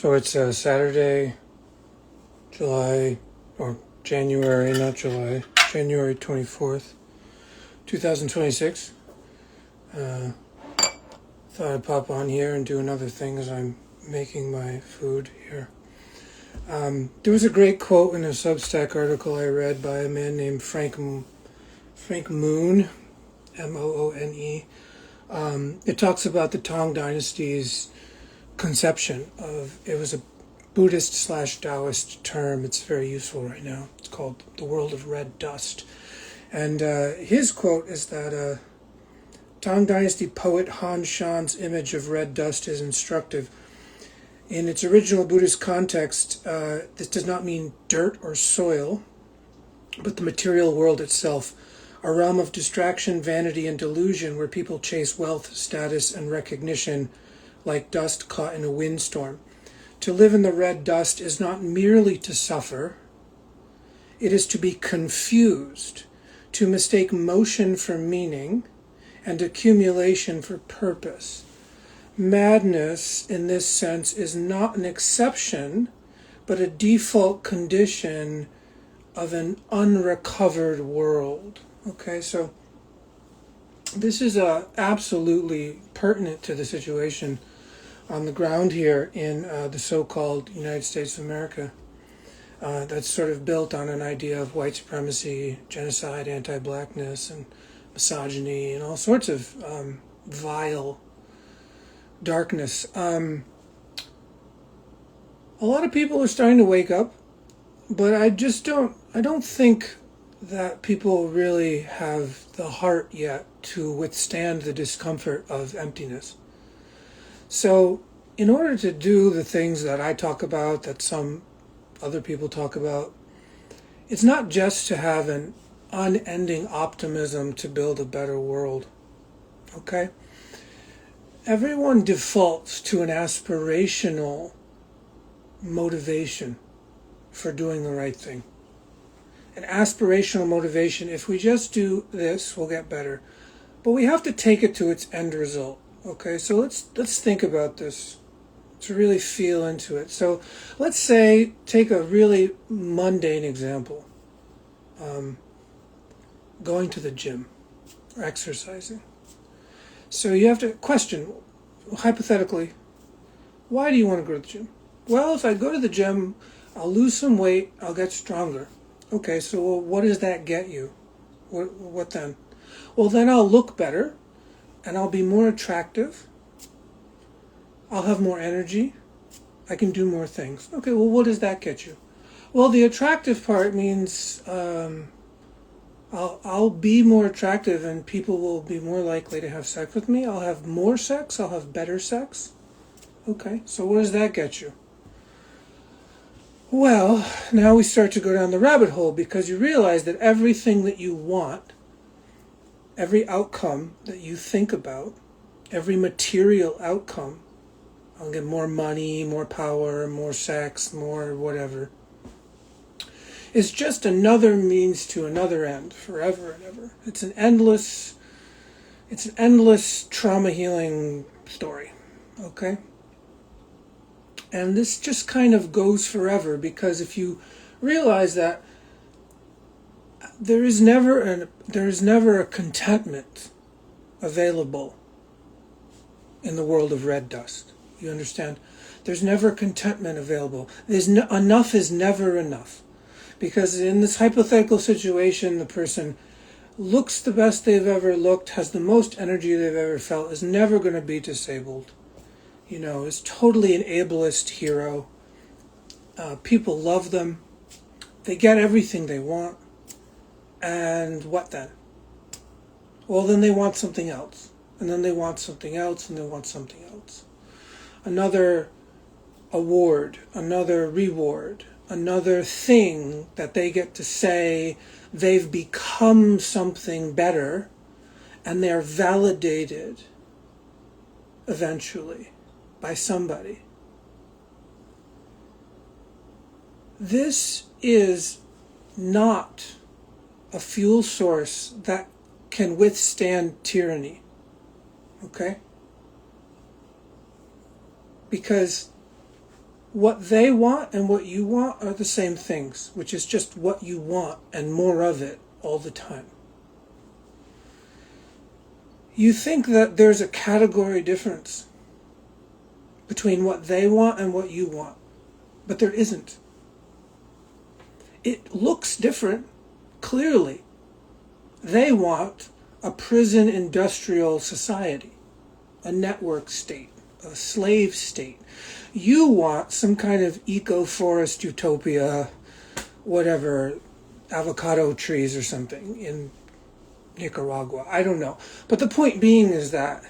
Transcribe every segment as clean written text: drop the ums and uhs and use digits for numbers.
So it's Saturday, July, or January, not July, January 24th, 2026. Thought I'd pop on here and do another thing as I'm making my food here. There was a great quote in a Substack article I read by a man named Frank Moon, Moone. It talks about the Tang Dynasty's conception of, it was a Buddhist / Taoist term. It's very useful right now. It's called the world of red dust. And his quote is that Tang Dynasty poet Han Shan's image of red dust is instructive. In its original Buddhist context, this does not mean dirt or soil, but the material world itself, a realm of distraction, vanity, and delusion where people chase wealth, status, and recognition like dust caught in a windstorm. To live in the red dust is not merely to suffer, it is to be confused, to mistake motion for meaning and accumulation for purpose. Madness, in this sense, is not an exception, but a default condition of an unrecovered world. Okay, so this is absolutely pertinent to the situation on the ground here in the so-called United States of America. That's sort of built on an idea of white supremacy, genocide, anti-blackness, and misogyny, and all sorts of vile darkness. A lot of people are starting to wake up, but I don't think that people really have the heart yet to withstand the discomfort of emptiness. So in order to do the things that I talk about, that some other people talk about, it's not just to have an unending optimism to build a better world. Okay? Everyone defaults to an aspirational motivation for doing the right thing. An aspirational motivation, if we just do this, we'll get better. But we have to take it to its end result. Okay, so let's think about this to really feel into it. So let's say, take a really mundane example. Going to the gym or exercising. So you have to question, hypothetically, why do you want to go to the gym? Well, if I go to the gym, I'll lose some weight, I'll get stronger. Okay, so what does that get you? What then? Well, then I'll look better, and I'll be more attractive. I'll have more energy. I can do more things. Okay, well, what does that get you? Well, the attractive part means I'll be more attractive, and people will be more likely to have sex with me. I'll have more sex. I'll have better sex. Okay, so what does that get you? Well, now we start to go down the rabbit hole, because you realize that everything that you want, every outcome that you think about, every material outcome, I'll get more money, more power, more sex, more whatever, is just another means to another end, forever and ever. It's an endless trauma healing story, okay? And this just kind of goes forever, because if you realize that there is never a contentment available in the world of red dust. You understand? There's never contentment available. Enough is never enough. Because in this hypothetical situation, the person looks the best they've ever looked, has the most energy they've ever felt, is never going to be disabled. You know, is totally an ableist hero. People love them. They get everything they want. And what then? Well, then they want something else. And then they want something else, and they want something else. Another award, another reward, another thing that they get to say they've become something better, and they're validated eventually by somebody. This is not a fuel source that can withstand tyranny. Okay? Because What they want and what you want are the same things, which is just what you want and more of it all the time. You think that there's a category difference between what they want and what you want, but there isn't. It looks different, clearly. They want a prison industrial society, a network state, a slave state. You want some kind of eco-forest utopia, whatever, avocado trees or something in Nicaragua. I don't know. But the point being is that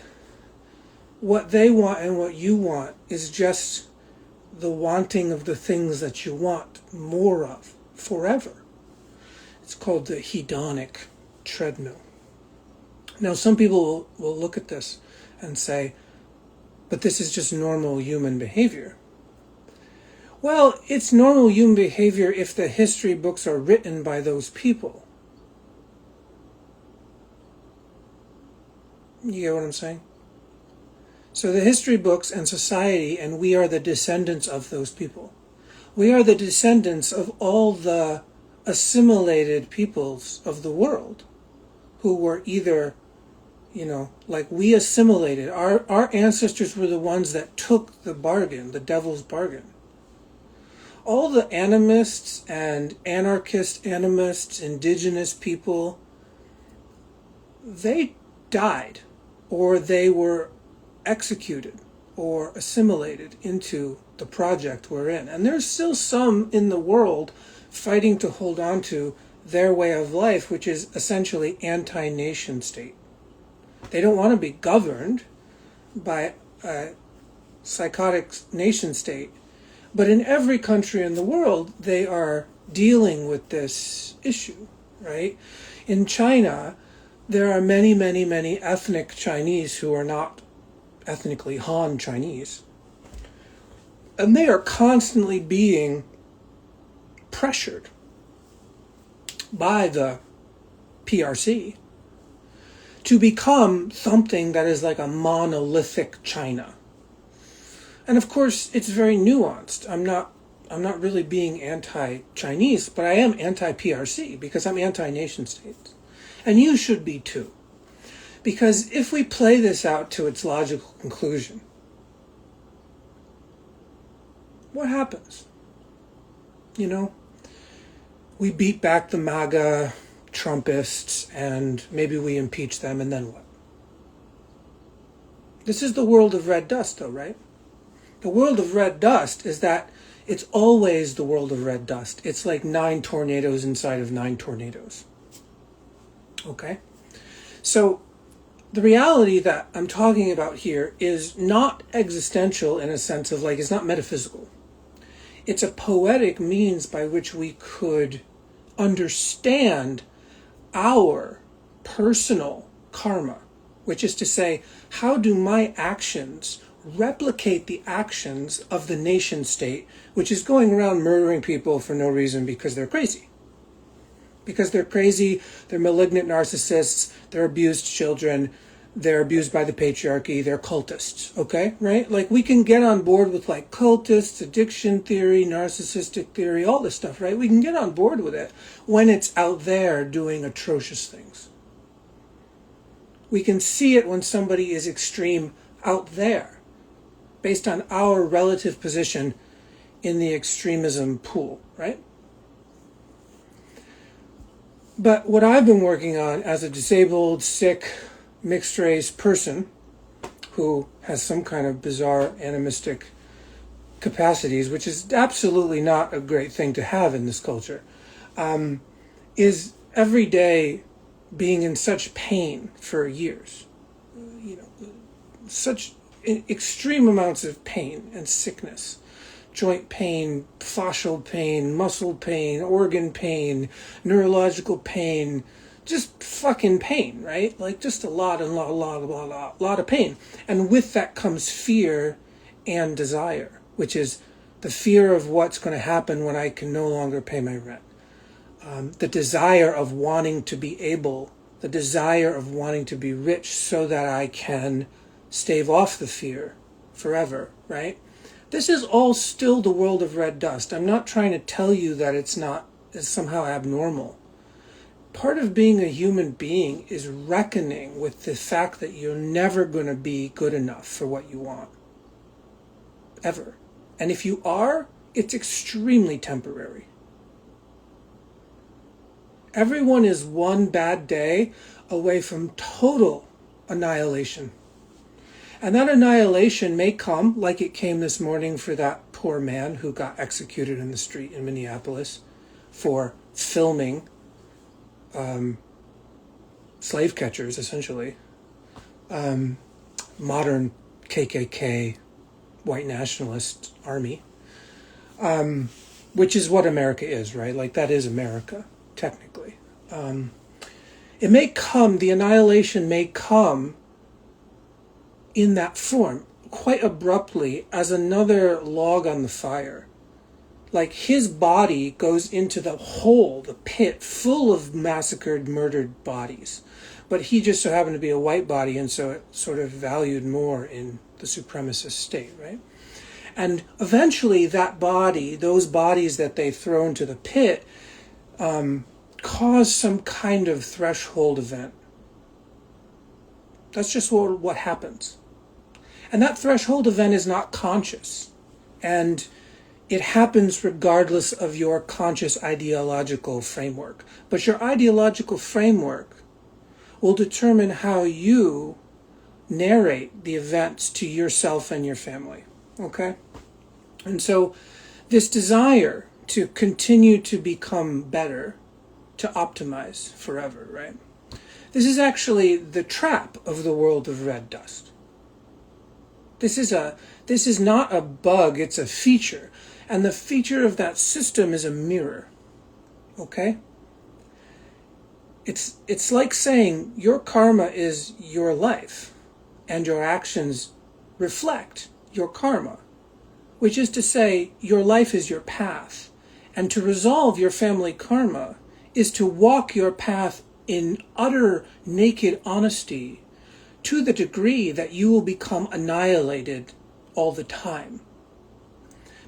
what they want and what you want is just the wanting of the things that you want more of forever. It's called the hedonic treadmill. Now, some people will look at this and say, but this is just normal human behavior. Well, it's normal human behavior if the history books are written by those people. You get what I'm saying? So the history books and society, and we are the descendants of those people. We are the descendants of all the assimilated peoples of the world who were either, like we assimilated. Our ancestors were the ones that took the bargain, the devil's bargain. All the animists and anarchist animists, indigenous people, they died or they were executed or assimilated into the project we're in. And there's still some in the world fighting to hold on to their way of life, which is essentially anti-nation state. They don't want to be governed by a psychotic nation state. But in every country in the world, they are dealing with this issue, right? In China, there are many, many, many ethnic Chinese who are not ethnically Han Chinese. And they are constantly being pressured by the PRC to become something that is like a monolithic China. And of course, it's very nuanced. I'm not really being anti-Chinese, but I am anti-PRC because I'm anti-nation states. And you should be too. Because if we play this out to its logical conclusion, what happens? We beat back the MAGA Trumpists and maybe we impeach them, and then what? This is the world of red dust, though, right? The world of red dust is that it's always the world of red dust. It's like 9 tornadoes inside of 9 tornadoes. Okay? So the reality that I'm talking about here is not existential in a sense of it's not metaphysical. It's a poetic means by which we could understand our personal karma, which is to say, how do my actions replicate the actions of the nation state, which is going around murdering people for no reason because they're crazy. Because they're crazy, they're malignant narcissists, they're abused children, they're abused by the patriarchy, they're cultists, okay, right? We can get on board with cultists, addiction theory, narcissistic theory, all this stuff, right? We can get on board with it when it's out there doing atrocious things. We can see it when somebody is extreme out there, based on our relative position in the extremism pool, right? But what I've been working on as a disabled, sick, mixed race person who has some kind of bizarre animistic capacities, which is absolutely not a great thing to have in this culture, is every day being in such pain for years. Such extreme amounts of pain and sickness. Joint pain, fascial pain, muscle pain, organ pain, neurological pain, just fucking pain, right? Just a lot of pain. And with that comes fear and desire, which is the fear of what's going to happen when I can no longer pay my rent. The desire of wanting to be able, the desire of wanting to be rich so that I can stave off the fear forever, right? This is all still the world of red dust. I'm not trying to tell you that it's somehow abnormal. Part of being a human being is reckoning with the fact that you're never going to be good enough for what you want. Ever. And if you are, it's extremely temporary. Everyone is one bad day away from total annihilation. And that annihilation may come like it came this morning for that poor man who got executed in the street in Minneapolis for filming slave catchers, essentially. Modern KKK white nationalist army, which is what America is, right? Like, that is America, technically. It may come, the annihilation may come in that form, quite abruptly, as another log on the fire. Like, his body goes into the hole, the pit, full of massacred, murdered bodies. But he just so happened to be a white body, and so it sort of valued more in the supremacist state, right? And eventually that body, those bodies that they throw into the pit, cause some kind of threshold event. That's just what happens. And that threshold event is not conscious. And it happens regardless of your conscious ideological framework. But your ideological framework will determine how you narrate the events to yourself and your family. Okay? And so this desire to continue to become better, to optimize forever, right? This is actually the trap of the world of red dust. This is not a bug, it's a feature. And the feature of that system is a mirror. Okay? It's like saying your karma is your life, and your actions reflect your karma, which is to say your life is your path. And to resolve your family karma is to walk your path in utter naked honesty to the degree that you will become annihilated all the time.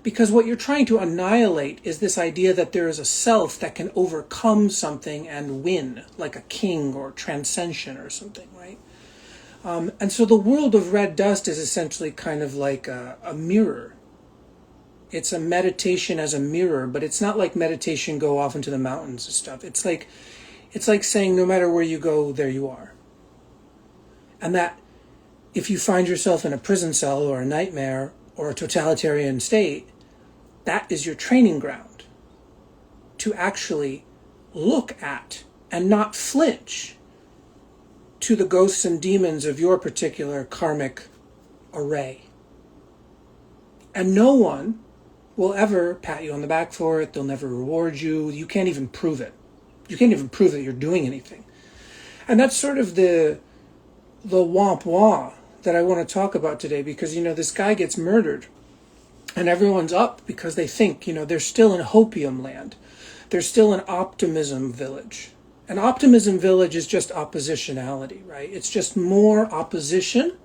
Because what you're trying to annihilate is this idea that there is a self that can overcome something and win, like a king or transcension or something, right? And so the world of red dust is essentially kind of like a mirror. It's a meditation as a mirror, but it's not like meditation go off into the mountains and stuff. It's like saying no matter where you go, there you are. And that if you find yourself in a prison cell or a nightmare or a totalitarian state, that is your training ground to actually look at and not flinch to the ghosts and demons of your particular karmic array. And no one will ever pat you on the back for it. They'll never reward you. You can't even prove it. You can't even prove that you're doing anything. And that's sort of the womp wah that I want to talk about today, because, this guy gets murdered and everyone's up because they think, they're still in hopium land. They're still an optimism village. An optimism village is just oppositionality, right? It's just more opposition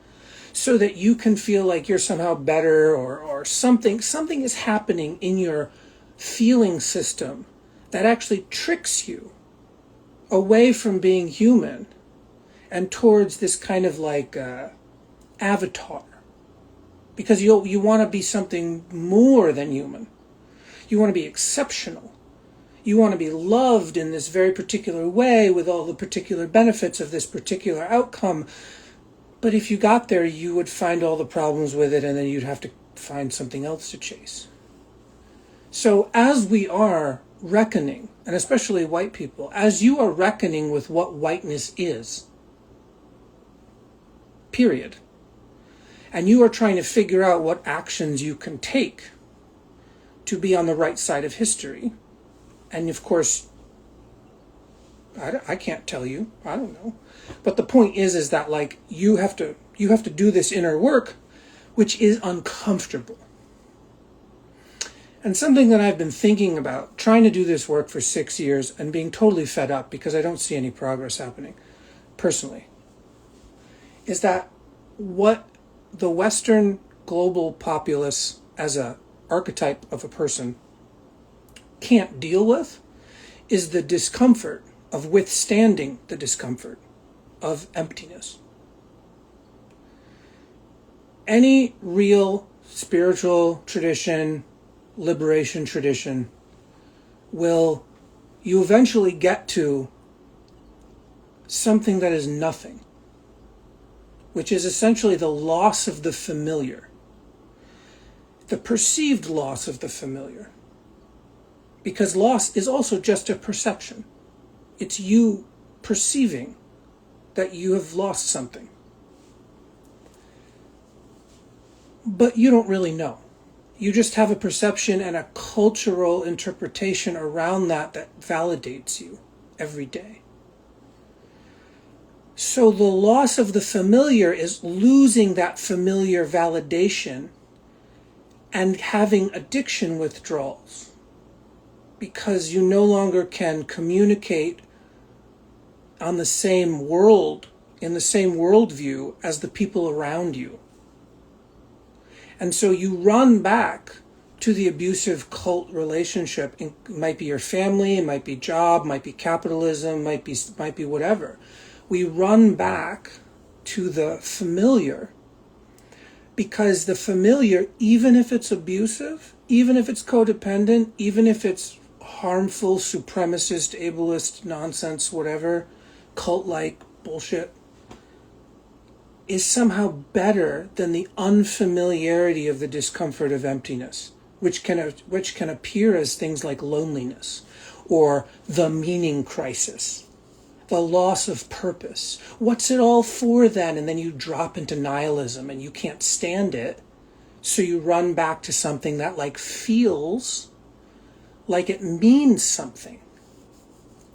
so that you can feel like you're somehow better or something is happening in your feeling system that actually tricks you away from being human and towards this kind of like avatar. Because you want to be something more than human. You want to be exceptional. You want to be loved in this very particular way with all the particular benefits of this particular outcome. But if you got there, you would find all the problems with it, and then you'd have to find something else to chase. So as we are reckoning, and especially white people, as you are reckoning with what whiteness is, period, and you are trying to figure out what actions you can take to be on the right side of history, and of course, I can't tell you, I don't know. But the point is that like you have to do this inner work, which is uncomfortable. And something that I've been thinking about, trying to do this work for 6 years and being totally fed up because I don't see any progress happening, personally, is that what the Western global populace as a archetype of a person can't deal with is the discomfort of withstanding the discomfort of emptiness. Any real spiritual tradition, liberation tradition, will you eventually get to something that is nothing, which is essentially the loss of the familiar, the perceived loss of the familiar. Because loss is also just a perception. It's you perceiving that you have lost something. But you don't really know. You just have a perception and a cultural interpretation around that validates you every day. So the loss of the familiar is losing that familiar validation and having addiction withdrawals, because you no longer can communicate on the same world, in the same worldview as the people around you. And so you run back to the abusive cult relationship. It might be your family, it might be job, might be capitalism, might be whatever. We run back to the familiar, because the familiar, even if it's abusive, even if it's codependent, even if it's harmful, supremacist, ableist nonsense, whatever, cult-like bullshit, is somehow better than the unfamiliarity of the discomfort of emptiness, which can appear as things like loneliness or the meaning crisis, the loss of purpose. What's it all for then? And then you drop into nihilism and you can't stand it, so you run back to something that like feels like it means something.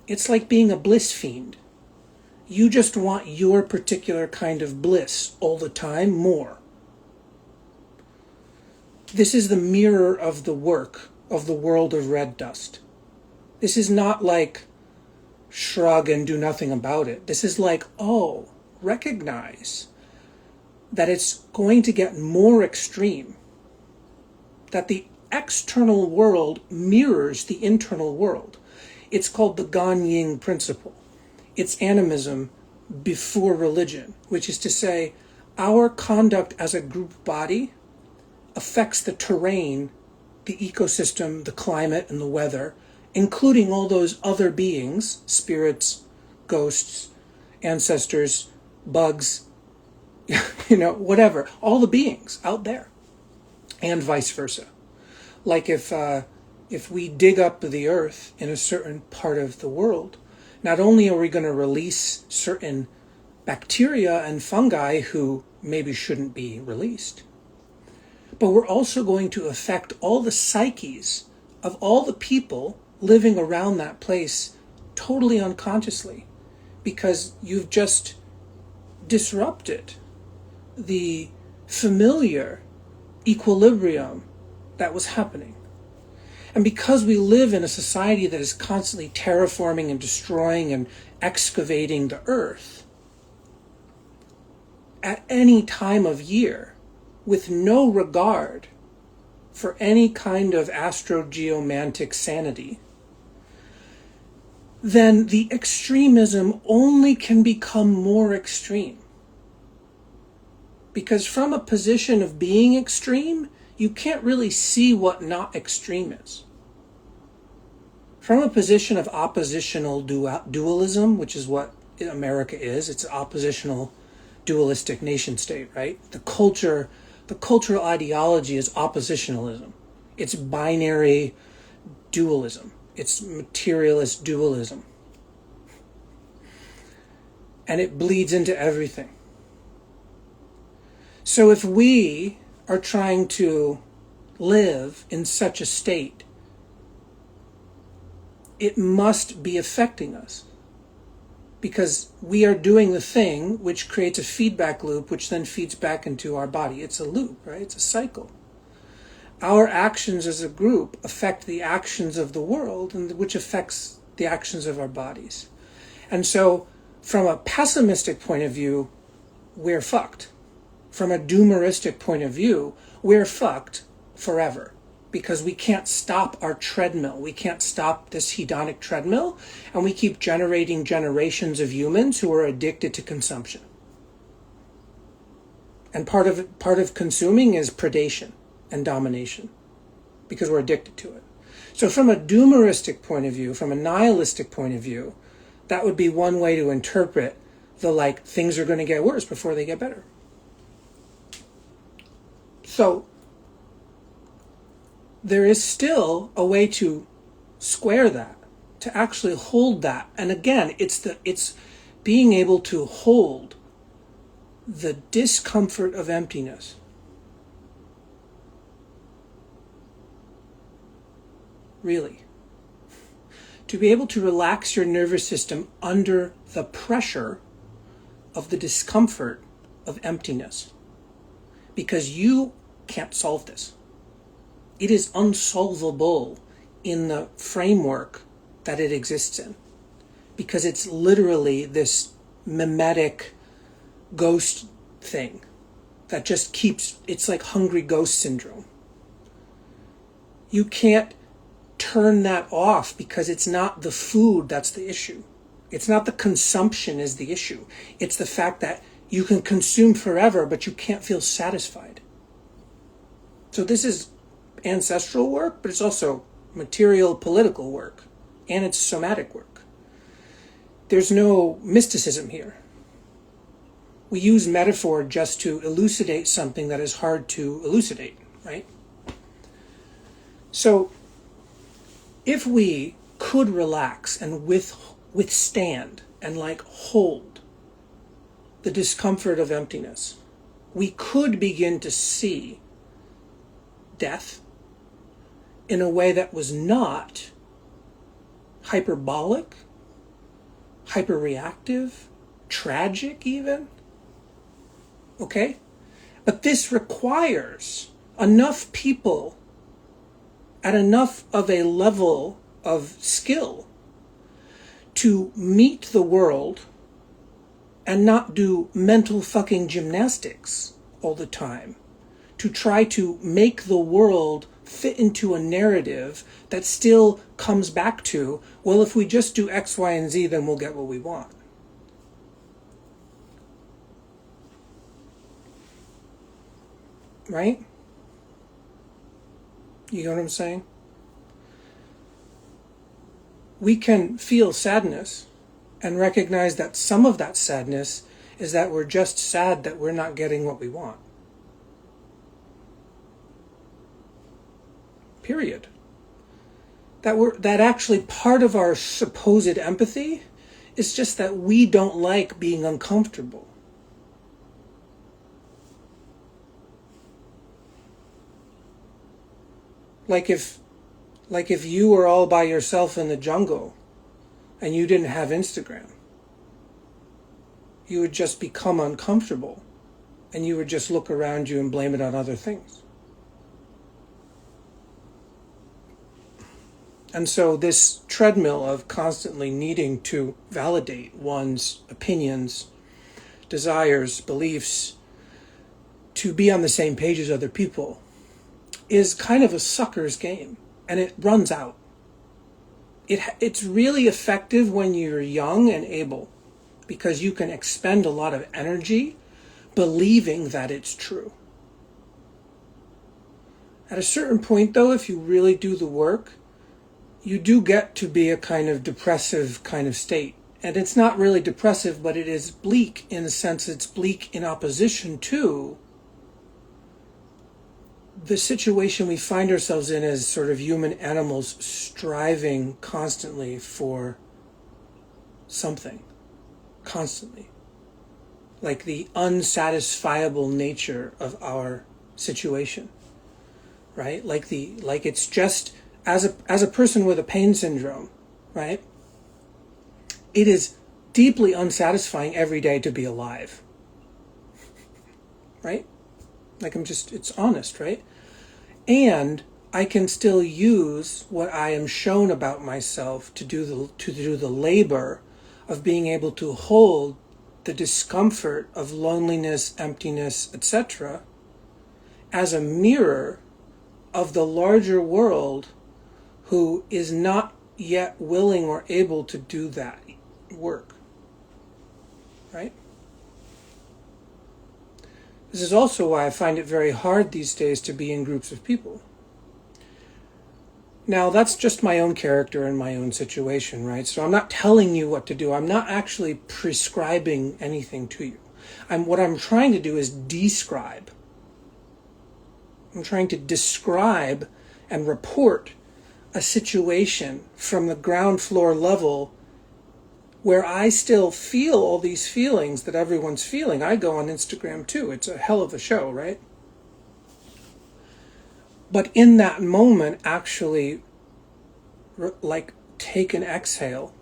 It's like being a bliss fiend. You just want your particular kind of bliss all the time, more. This is the mirror of the work of the world of red dust. This is not like shrug and do nothing about it. This is like, oh, recognize that it's going to get more extreme, that the external world mirrors the internal world. It's called the Ganying principle. It's animism before religion, which is to say, our conduct as a group body affects the terrain, the ecosystem, the climate, and the weather, including all those other beings, spirits, ghosts, ancestors, bugs, whatever, all the beings out there, and vice versa. Like if we dig up the earth in a certain part of the world, not only are we going to release certain bacteria and fungi who maybe shouldn't be released, but we're also going to affect all the psyches of all the people living around that place totally unconsciously, because you've just disrupted the familiar equilibrium that was happening. And because we live in a society that is constantly terraforming and destroying and excavating the earth, at any time of year, with no regard for any kind of astrogeomantic sanity, then the extremism only can become more extreme. Because from a position of being extreme, you can't really see what not extreme is. From a position of oppositional dualism, which is what America is, it's an oppositional dualistic nation state, right? The cultural ideology is oppositionalism. It's binary dualism. It's materialist dualism. And it bleeds into everything. So if we are trying to live in such a state, it must be affecting us, because we are doing the thing which creates a feedback loop, which then feeds back into our body. It's a loop, right? It's a cycle. Our actions as a group affect the actions of the world, and which affects the actions of our bodies. And so from a pessimistic point of view, we're fucked. From a doomeristic point of view, we're fucked forever because we can't stop our treadmill. We can't stop this hedonic treadmill, and we keep generating generations of humans who are addicted to consumption. And part of consuming is predation and domination because we're addicted to it. So from a doomeristic point of view, from a nihilistic point of view, that would be one way to interpret the like things are going to get worse before they get better. So there is still a way to square that, to actually hold that. And again, it's being able to hold the discomfort of emptiness. Really. To be able to relax your nervous system under the pressure of the discomfort of emptiness. Because you can't solve this. It is unsolvable in the framework that it exists in. Because it's literally this mimetic ghost thing that just keeps, it's like hungry ghost syndrome. You can't turn that off because it's not the food that's the issue. It's not the consumption is the issue. It's the fact that you can consume forever, but you can't feel satisfied. So this is ancestral work, but it's also material political work, and it's somatic work. There's no mysticism here. We use metaphor just to elucidate something that is hard to elucidate, right? So if we could relax and withstand and like hold the discomfort of emptiness, we could begin to see death in a way that was not hyperbolic, hyperreactive, tragic even. Okay? But this requires enough people at enough of a level of skill to meet the world and not do mental fucking gymnastics all the time, to try to make the world fit into a narrative that still comes back to, well, if we just do X, Y, and Z, then we'll get what we want. Right? You know what I'm saying? We can feel sadness and recognize that some of that sadness is that we're just sad that we're not getting what we want. Period. That actually part of our supposed empathy is just that we don't like being uncomfortable. Like if you were all by yourself in the jungle and you didn't have Instagram, you would just become uncomfortable and you would just look around you and blame it on other things. And so this treadmill of constantly needing to validate one's opinions, desires, beliefs, to be on the same page as other people is kind of a sucker's game, and it runs out. It's really effective when you're young and able, because you can expend a lot of energy believing that it's true. At a certain point, though, if you really do the work, you do get to be a kind of depressive kind of state. And it's not really depressive, but it is bleak in the sense it's bleak in opposition to the situation we find ourselves in as sort of human animals striving constantly for something. Constantly. Like the unsatisfiable nature of our situation. Right? Like it's just, as a person with a pain syndrome, right? It is deeply unsatisfying every day to be alive. Right? Like it's honest, right? And I can still use what I am shown about myself to do the labor of being able to hold the discomfort of loneliness, emptiness, etc., as a mirror of the larger world who is not yet willing or able to do that work. Right? This is also why I find it very hard these days to be in groups of people. Now, that's just my own character and my own situation, right? So I'm not telling you what to do. I'm not actually prescribing anything to you. What I'm trying to do is describe. I'm trying to describe and report a situation from the ground floor level where I still feel all these feelings that everyone's feeling. I go on Instagram too. It's a hell of a show, right? But in that moment, actually, like, take an exhale.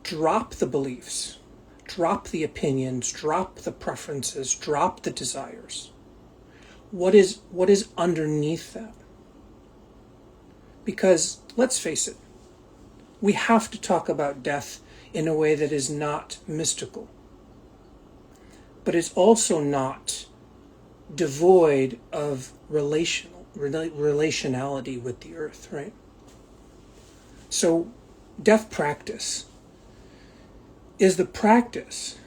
Drop the beliefs. Drop the opinions. Drop the preferences. Drop the desires. What is underneath that? Because, let's face it, we have to talk about death in a way that is not mystical. But it's also not devoid of relationality with the earth, right? So death practice is the practice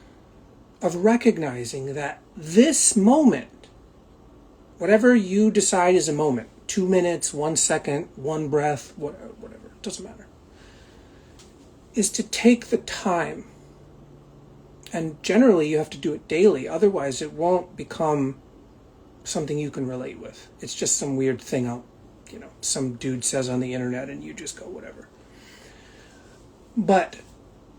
of recognizing that this moment, whatever you decide is a moment, 2 minutes, 1 second, 1 breath, whatever, it doesn't matter, is to take the time. And generally you have to do it daily, otherwise it won't become something you can relate with. It's just some weird thing some dude says on the internet and you just go whatever. But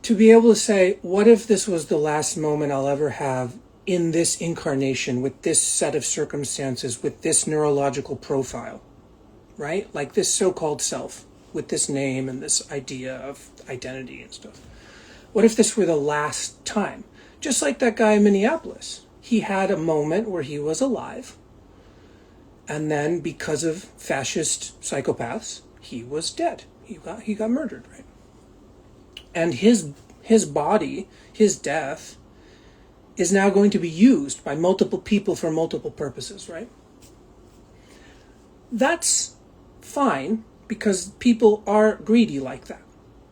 to be able to say, what if this was the last moment I'll ever have in this incarnation, with this set of circumstances, with this neurological profile, right? Like this so-called self, with this name and this idea of identity and stuff. What if this were the last time? Just like that guy in Minneapolis. He had a moment where he was alive, and then because of fascist psychopaths, he was dead. He got murdered, right? And his body, his death, is now going to be used by multiple people for multiple purposes, right? That's fine, because people are greedy like that.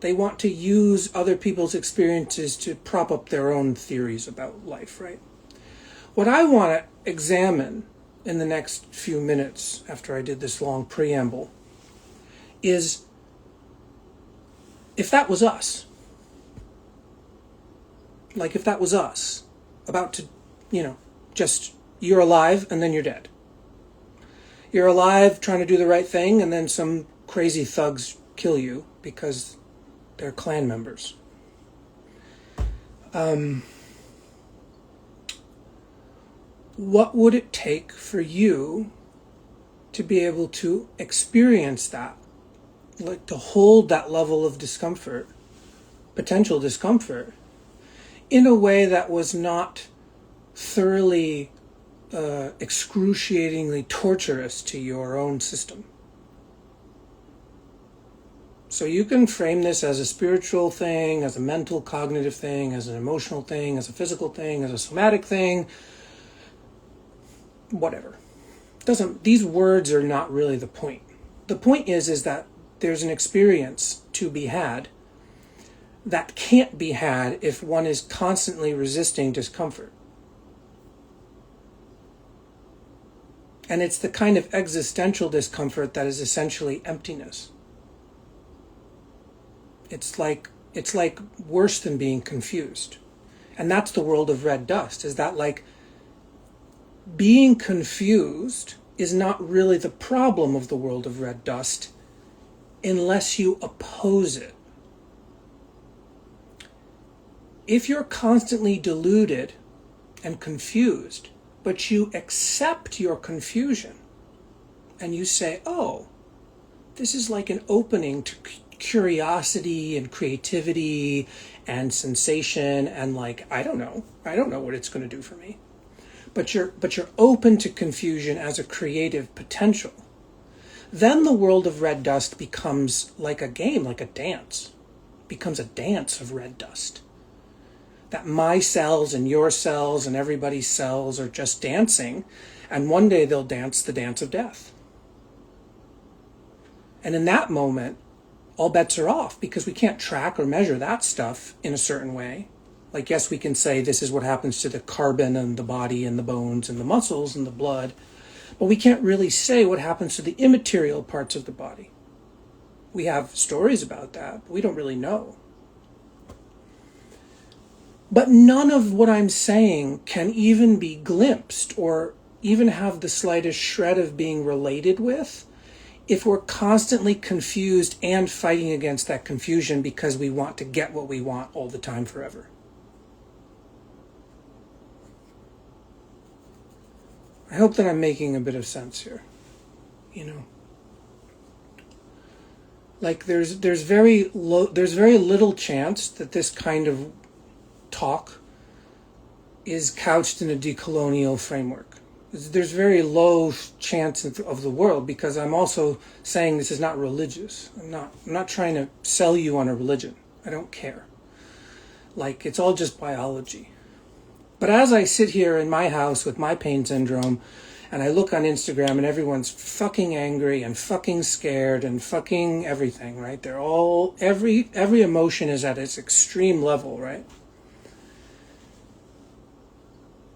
They want to use other people's experiences to prop up their own theories about life, right? What I want to examine in the next few minutes after I did this long preamble is if that was us. Like if that was us, about to, just you're alive and then you're dead. You're alive trying to do the right thing and then some crazy thugs kill you because they're Klan members. What would it take for you to be able to experience that, like to hold that level of discomfort, potential discomfort, in a way that was not thoroughly, excruciatingly torturous to your own system? So you can frame this as a spiritual thing, as a mental, cognitive thing, as an emotional thing, as a physical thing, as a somatic thing, whatever. These words are not really the point. The point is that there's an experience to be had that can't be had if one is constantly resisting discomfort. And it's the kind of existential discomfort that is essentially emptiness. It's like worse than being confused. And that's the world of red dust, is that like being confused is not really the problem of the world of red dust unless you oppose it. If you're constantly deluded and confused, but you accept your confusion and you say, oh, this is like an opening to curiosity and creativity and sensation and like, I don't know what it's going to do for me. But you're open to confusion as a creative potential. Then the world of red dust becomes like a game, like a dance. It becomes a dance of red dust. That my cells and your cells and everybody's cells are just dancing. And one day they'll dance the dance of death. And in that moment, all bets are off because we can't track or measure that stuff in a certain way. Like, yes, we can say this is what happens to the carbon and the body and the bones and the muscles and the blood, but we can't really say what happens to the immaterial parts of the body. We have stories about that, but we don't really know. But none of what I'm saying can even be glimpsed or even have the slightest shred of being related with if we're constantly confused and fighting against that confusion because we want to get what we want all the time forever. I hope that I'm making a bit of sense here. Like there's very little chance that this kind of talk is couched in a decolonial framework. There's very low chance of the world, because I'm also saying this is not religious. I'm not trying to sell you on a religion. I don't care. Like, it's all just biology. But as I sit here in my house with my pain syndrome, and I look on Instagram and everyone's fucking angry and fucking scared and fucking everything, right? They're all, every emotion is at its extreme level, right?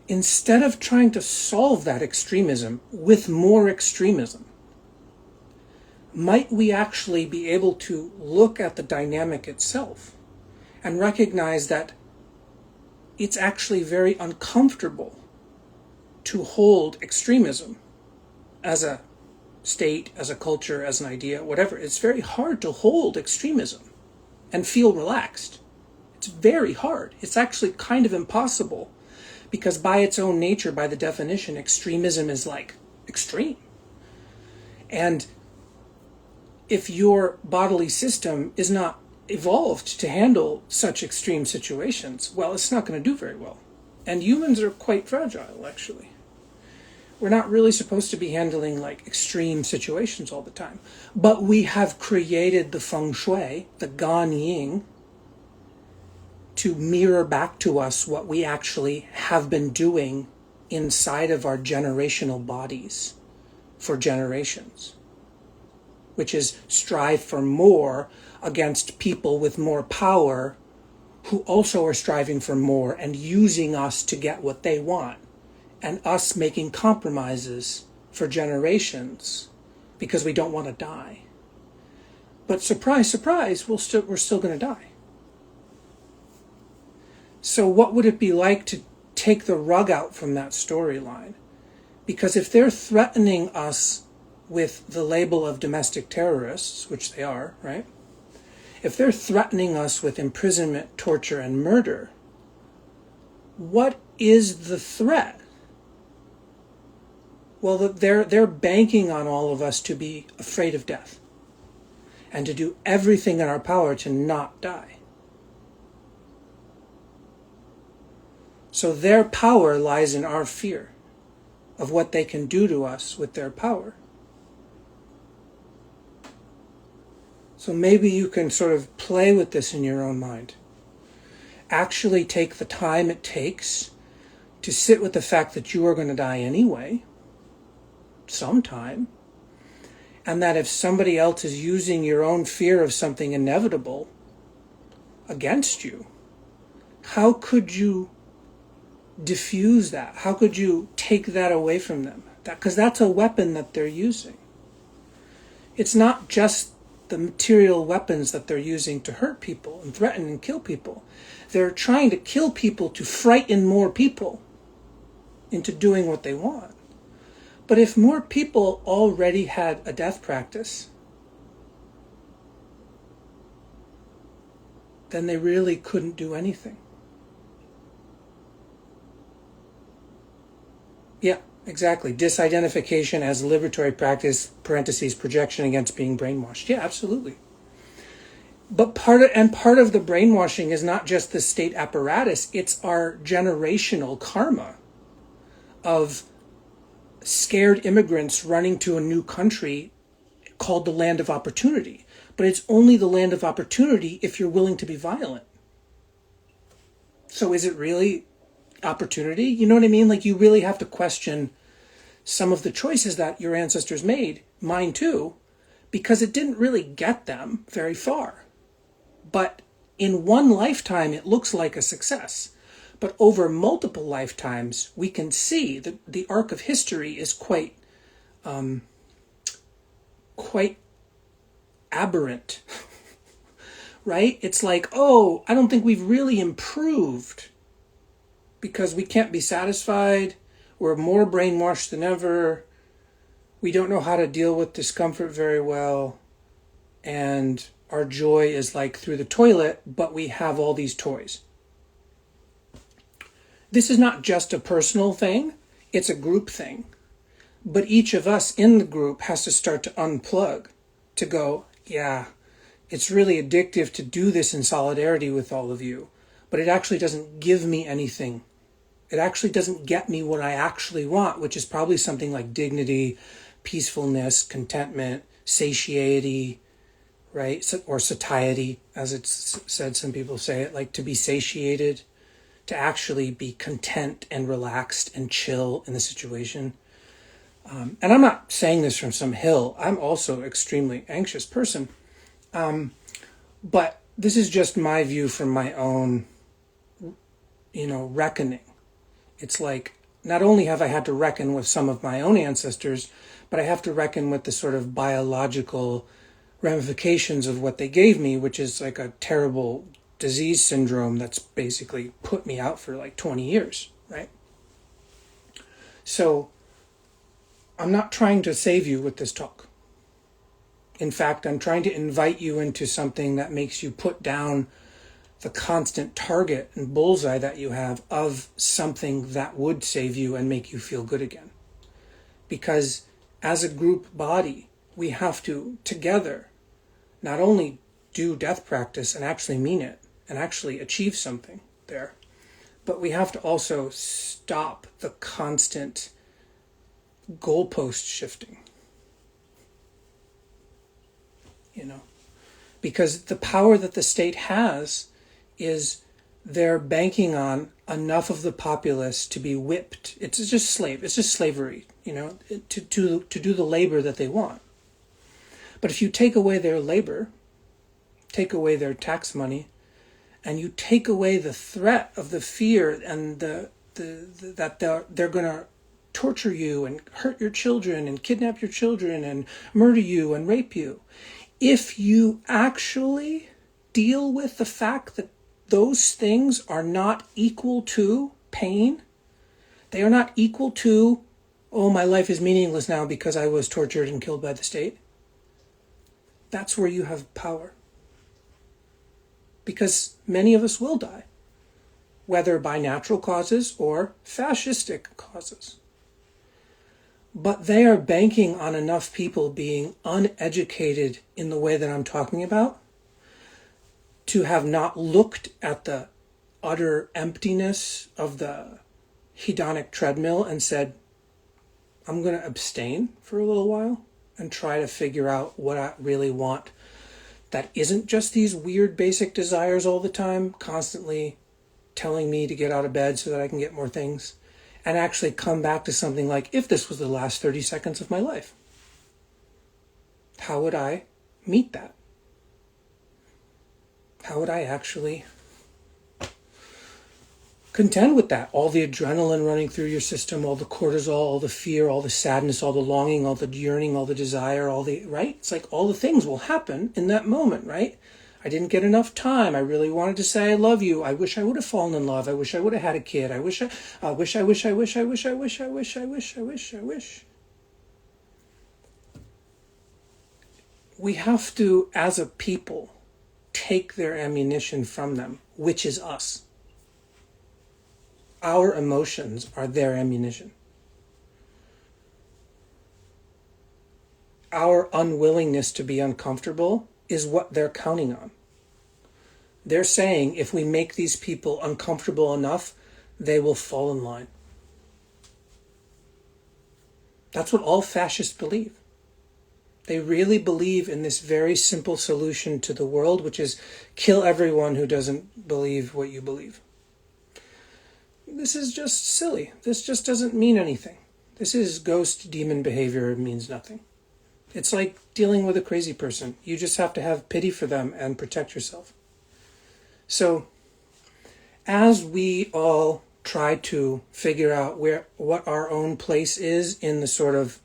Instead of trying to solve that extremism with more extremism, might we actually be able to look at the dynamic itself and recognize that it's actually very uncomfortable to hold extremism as a state, as a culture, as an idea, whatever. It's very hard to hold extremism and feel relaxed. It's very hard. It's actually kind of impossible, because by its own nature, by the definition, extremism is like extreme. And if your bodily system is not evolved to handle such extreme situations, well, it's not going to do very well. And humans are quite fragile, actually. We're not really supposed to be handling like extreme situations all the time. But we have created the feng shui, the gan yin, to mirror back to us what we actually have been doing inside of our generational bodies for generations, which is strive for more against people with more power who also are striving for more and using us to get what they want, and us making compromises for generations because we don't want to die. But surprise, surprise, we're still going to die. So what would it be like to take the rug out from that storyline? Because if they're threatening us with the label of domestic terrorists, which they are, right? If they're threatening us with imprisonment, torture, and murder, what is the threat? Well, they're banking on all of us to be afraid of death and to do everything in our power to not die. So their power lies in our fear of what they can do to us with their power. So maybe you can sort of play with this in your own mind. Actually take the time it takes to sit with the fact that you are going to die anyway, sometime, and that if somebody else is using your own fear of something inevitable against you, how could you diffuse that? How could you take that away from them? Because that's a weapon that they're using. It's not just the material weapons that they're using to hurt people and threaten and kill people. They're trying to kill people to frighten more people into doing what they want. But if more people already had a death practice, then they really couldn't do anything. Yeah, exactly. Disidentification as liberatory practice, parentheses, projection against being brainwashed. Yeah, absolutely. But part of the brainwashing is not just the state apparatus, it's our generational karma of scared immigrants running to a new country called the land of opportunity. But it's only the land of opportunity if you're willing to be violent. So is it really opportunity? You know what I mean? Like, you really have to question some of the choices that your ancestors made, mine too, because it didn't really get them very far. But in one lifetime, it looks like a success. But over multiple lifetimes, we can see that the arc of history is quite aberrant, right? It's like, oh, I don't think we've really improved because we can't be satisfied. We're more brainwashed than ever. We don't know how to deal with discomfort very well. And our joy is like through the toilet, but we have all these toys. This is not just a personal thing, it's a group thing. But each of us in the group has to start to unplug, to go, yeah, it's really addictive to do this in solidarity with all of you, but it actually doesn't give me anything. It actually doesn't get me what I actually want, which is probably something like dignity, peacefulness, contentment, satiety, right? Or satiety, as it's said, some people say it, like to be satiated, to actually be content and relaxed and chill in the situation. And I'm not saying this from some hill. I'm also an extremely anxious person. But this is just my view from my own, reckoning. It's like, not only have I had to reckon with some of my own ancestors, but I have to reckon with the sort of biological ramifications of what they gave me, which is like a terrible disease syndrome that's basically put me out for like 20 years, right? So I'm not trying to save you with this talk. In fact, I'm trying to invite you into something that makes you put down the constant target and bullseye that you have of something that would save you and make you feel good again. Because as a group body, we have to, together, not only do death practice and actually mean it and actually achieve something there, but we have to also stop the constant goalpost shifting. Because the power that the state has is they're banking on enough of the populace to be whipped. It's just slavery, to do the labor that they want. But if you take away their labor, take away their tax money, and you take away the threat of the fear and that they're going to torture you and hurt your children and kidnap your children and murder you and rape you, if you actually deal with the fact that those things are not equal to pain, they are not equal to, oh, my life is meaningless now because I was tortured and killed by the state, that's where you have power. Because many of us will die, whether by natural causes or fascistic causes. But they are banking on enough people being uneducated in the way that I'm talking about to have not looked at the utter emptiness of the hedonic treadmill and said, I'm going to abstain for a little while and try to figure out what I really want. That isn't just these weird basic desires all the time, constantly telling me to get out of bed so that I can get more things. And actually come back to something like, if this was the last 30 seconds of my life, how would I meet that? How would I actually contend with that? All the adrenaline running through your system, all the cortisol, all the fear, all the sadness, all the longing, all the yearning, all the desire, right? It's like all the things will happen in that moment, right? I didn't get enough time. I really wanted to say I love you. I wish I would have fallen in love. I wish I would have had a kid. I wish. We have to, as a people, take their ammunition from them, which is us. Our emotions are their ammunition. Our unwillingness to be uncomfortable is what they're counting on. They're saying if we make these people uncomfortable enough, they will fall in line. That's what all fascists believe. They really believe in this very simple solution to the world, which is kill everyone who doesn't believe what you believe. This is just silly. This just doesn't mean anything. This is ghost demon behavior. It means nothing. It's like dealing with a crazy person. You just have to have pity for them and protect yourself. So, as we all try to figure out what our own place is in the sort of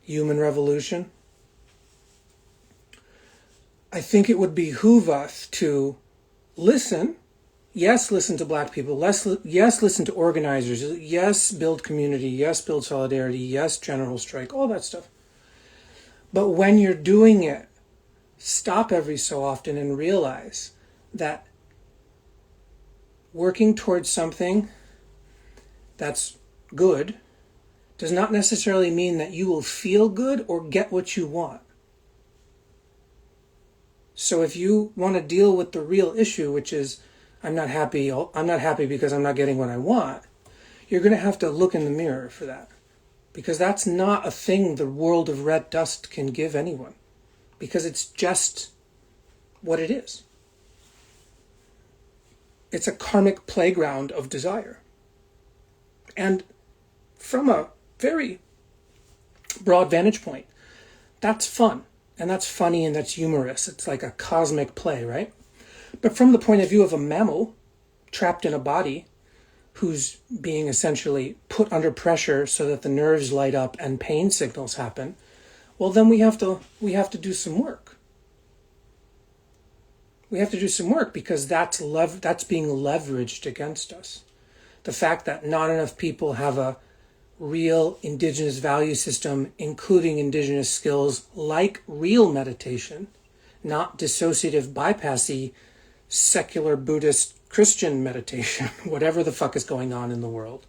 human revolution, I think it would behoove us to listen. Yes, listen to Black people. Yes, listen to organizers. Yes, build community. Yes, build solidarity. Yes, general strike. All that stuff. But when you're doing it, stop every so often and realize that working towards something that's good does not necessarily mean that you will feel good or get what you want. So if you want to deal with the real issue, which is I'm not happy because I'm not getting what I want, you're going to have to look in the mirror for that. Because that's not a thing the world of red dust can give anyone. Because it's just what it is. It's a karmic playground of desire. And from a very broad vantage point, that's fun. And that's funny and that's humorous. It's like a cosmic play, right? But from the point of view of a mammal trapped in a body who's being essentially put under pressure so that the nerves light up and pain signals happen, well, then we have to do some work. We have to do some work because that's being leveraged against us. The fact that not enough people have a real indigenous value system, including indigenous skills like real meditation, not dissociative bypassy, secular Buddhist Christian meditation, whatever the fuck is going on in the world,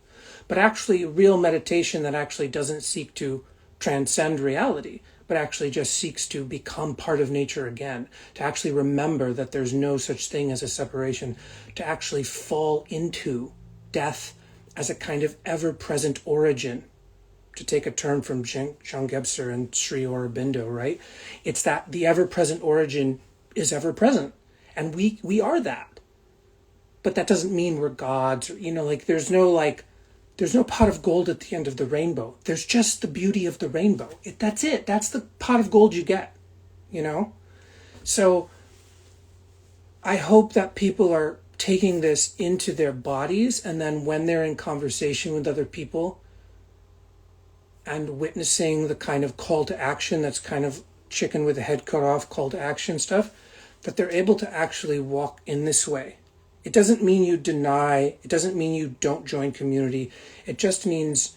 but actually real meditation that actually doesn't seek to transcend reality, but actually just seeks to become part of nature again, to actually remember that there's no such thing as a separation, to actually fall into death as a kind of ever-present origin, to take a term from Jean Gebser and Sri Aurobindo, right? It's that the ever-present origin is ever-present, and we are that. But that doesn't mean we're gods, or, there's no pot of gold at the end of the rainbow. There's just the beauty of the rainbow. That's it. That's the pot of gold you get, So I hope that people are taking this into their bodies, and then when they're in conversation with other people and witnessing the kind of call to action that's kind of chicken with the head cut off call to action stuff, that they're able to actually walk in this way. It doesn't mean you deny, it doesn't mean you don't join community. It just means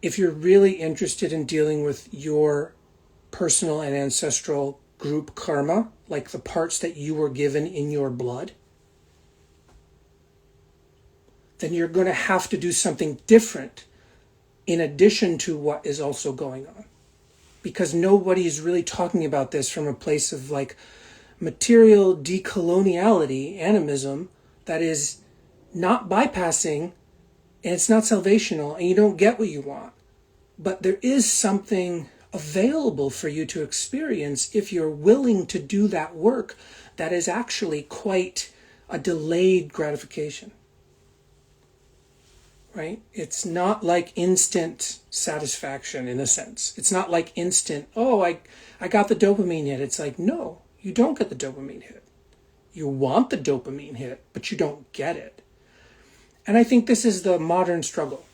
if you're really interested in dealing with your personal and ancestral group karma, like the parts that you were given in your blood, then you're going to have to do something different in addition to what is also going on. Because nobody is really talking about this from a place of material decoloniality, animism, that is not bypassing, and it's not salvational, and you don't get what you want. But there is something available for you to experience if you're willing to do that work that is actually quite a delayed gratification. Right? It's not like instant satisfaction in a sense. It's not like instant, I got the dopamine hit. It's like, no, you don't get the dopamine hit. You want the dopamine hit, but you don't get it. And I think this is the modern struggle.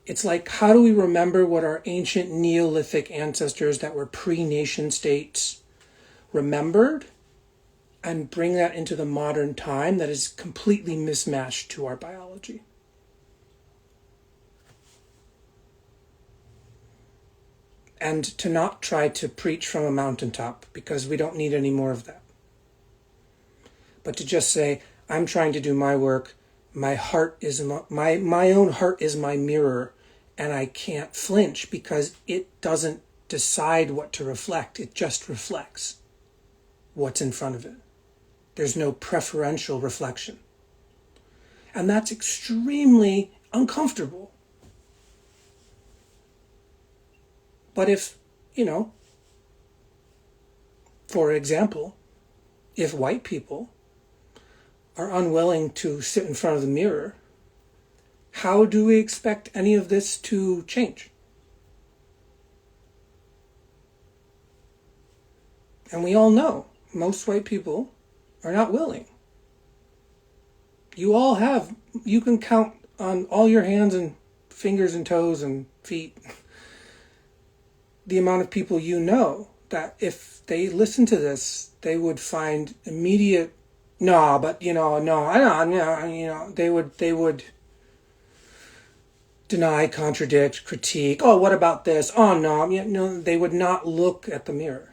It's like, how do we remember what our ancient Neolithic ancestors that were pre-nation states remembered and bring that into the modern time that is completely mismatched to our biology? And to not try to preach from a mountaintop, because we don't need any more of that. But to just say, I'm trying to do my work, my heart is my own heart is my mirror, and I can't flinch because it doesn't decide what to reflect, it just reflects what's in front of it. There's no preferential reflection. And that's extremely uncomfortable. But if, for example, if white people are unwilling to sit in front of the mirror How do we expect any of this to change? And we all know most white people are not willing. You can count on all your hands and fingers and toes and feet the amount of people you know that if they listen to this, they would find immediate, no, but no, I don't, they would deny, contradict, critique. Oh, what about this? Oh, no, they would not look at the mirror.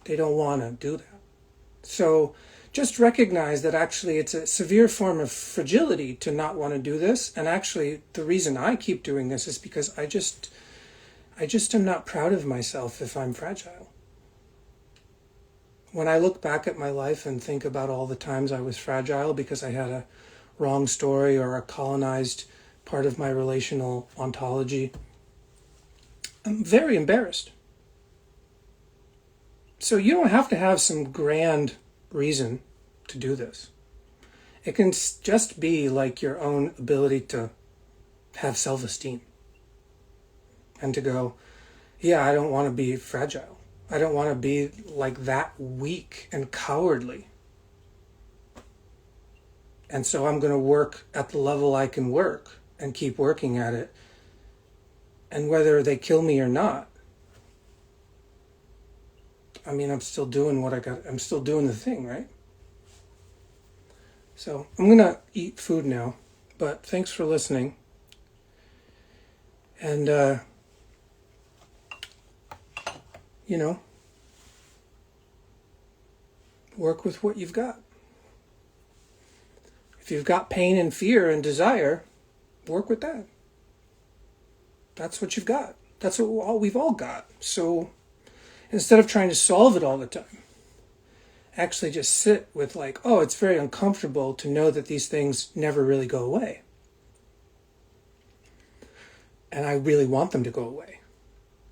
They don't want to do that. So just recognize that actually it's a severe form of fragility to not want to do this. And actually the reason I keep doing this is because I just am not proud of myself if I'm fragile. When I look back at my life and think about all the times I was fragile because I had a wrong story or a colonized part of my relational ontology, I'm very embarrassed. So you don't have to have some grand reason to do this. It can just be like your own ability to have self-esteem and to go, yeah, I don't want to be fragile. I don't want to be like that weak and cowardly. And so I'm going to work at the level I can work and keep working at it. And whether they kill me or not, I mean, I'm still doing what I got. I'm still doing the thing, right? So I'm going to eat food now, but thanks for listening. And, work with what you've got. If you've got pain and fear and desire, work with that. That's what you've got. That's what we've all got. So instead of trying to solve it all the time, actually just sit with like, oh, it's very uncomfortable to know that these things never really go away. And I really want them to go away.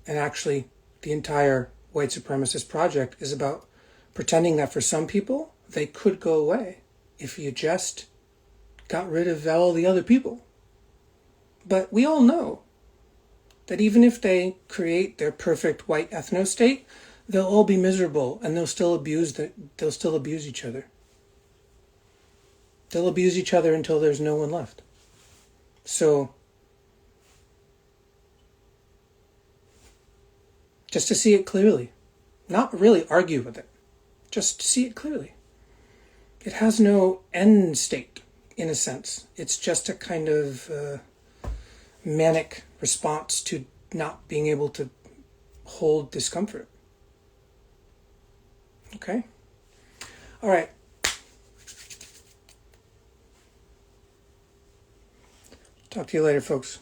And actually, the entire white supremacist project is about pretending that for some people, they could go away if you just got rid of all the other people. But we all know that even if they create their perfect white ethno-state, they'll all be miserable and they'll still abuse each other. They'll abuse each other until there's no one left. So just to see it clearly, not really argue with it, just see it clearly. It has no end state, in a sense. It's just a kind of manic response to not being able to hold discomfort. Okay? All right. Talk to you later, folks.